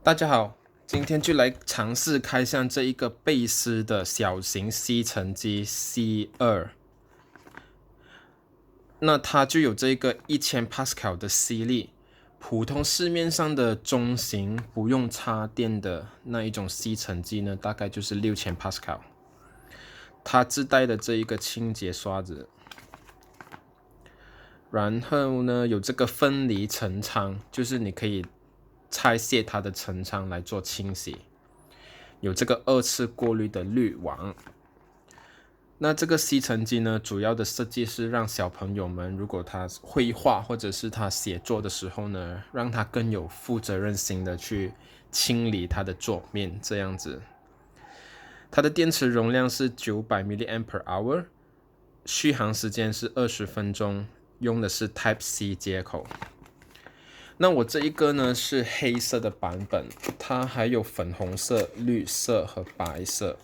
大家好，今天就来尝试开箱这一个贝斯的小型吸尘机 C2。那它就有这个1000 Pascal 的吸力，普通市面上的中型不用插电的那一种吸尘机呢，大概就是6000 Pascal。它自带的这一个清洁刷子，然后呢有这个分离尘仓，就是你可以拆卸它的尘仓来做清洗。有这个2次过滤的滤网。那这个吸尘机呢，主要的设计是让小朋友们，如果他绘画或者是他写作的时候呢，让他更有负责任心的去清理他的桌面，这样子。它的电池容量是900 mAh， 续航时间是20分钟，用的是 Type-C 接口。那我这一个呢是黑色的版本，它还有粉红色、绿色和白色。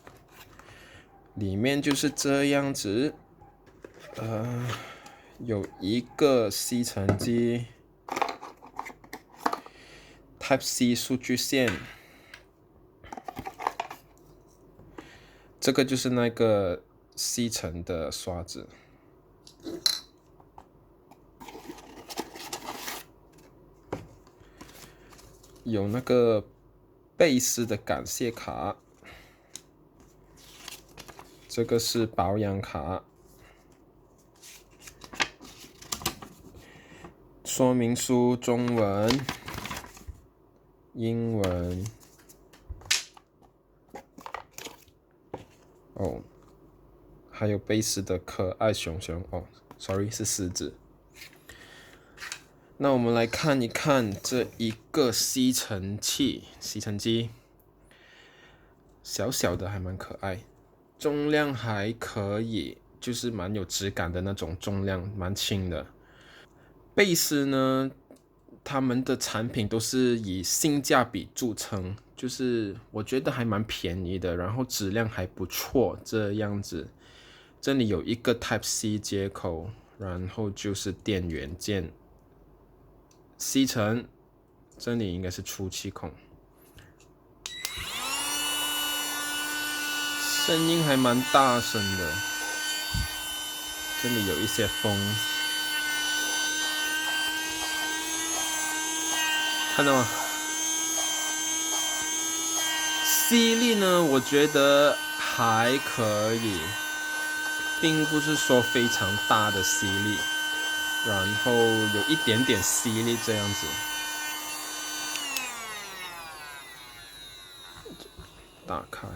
里面就是这样子，有一个吸尘机 Type-C 数据线，这个就是那个吸尘的刷子。有那个贝斯的感谢卡，这个是保养卡，说明书中文、英文，还有贝斯的可爱熊熊，sorry 是狮子。那我们来看一看这一个吸尘机，小小的还蛮可爱，重量还可以，就是蛮有质感的那种重量，蛮轻的。贝斯呢，他们的产品都是以性价比著称，就是我觉得还蛮便宜的，然后质量还不错，这样子。这里有一个 Type-C 接口，然后就是电源键。吸尘，这里应该是出气孔，声音还蛮大声的。这里有一些风，看到吗？吸力呢，我觉得还可以，并不是说非常大的吸力。然后有一点点吸力这样子，打开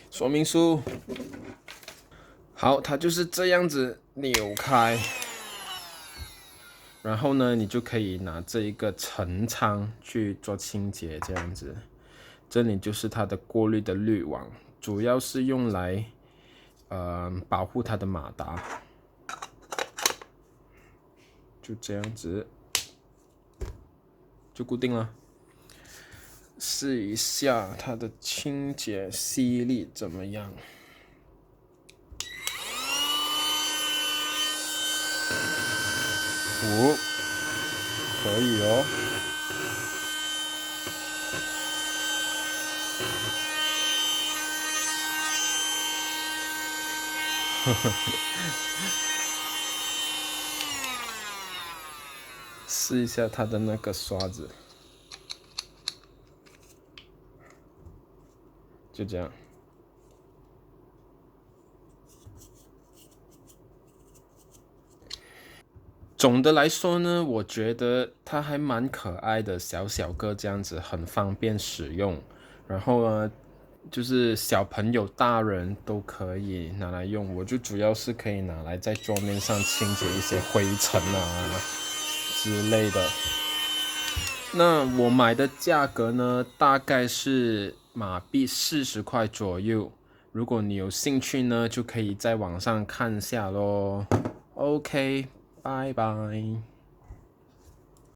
说明书，好，它就是这样子扭开，然后呢，你就可以拿这一个尘仓去做清洁，这样子。这里就是它的过滤的滤网，主要是用来保护它的马达。就这样子，就固定了。试一下它的清洁吸力怎么样？可以哦。试一下它的那个刷子，就这样。总的来说呢，我觉得它还蛮可爱的，小小个这样子，很方便使用。然后呢，就是小朋友、大人都可以拿来用。我就主要是可以拿来在桌面上清洁一些灰尘之类的。那我买的价格呢，大概是马币40块左右。如果你有兴趣呢，就可以在网上看下咯。OK，拜拜。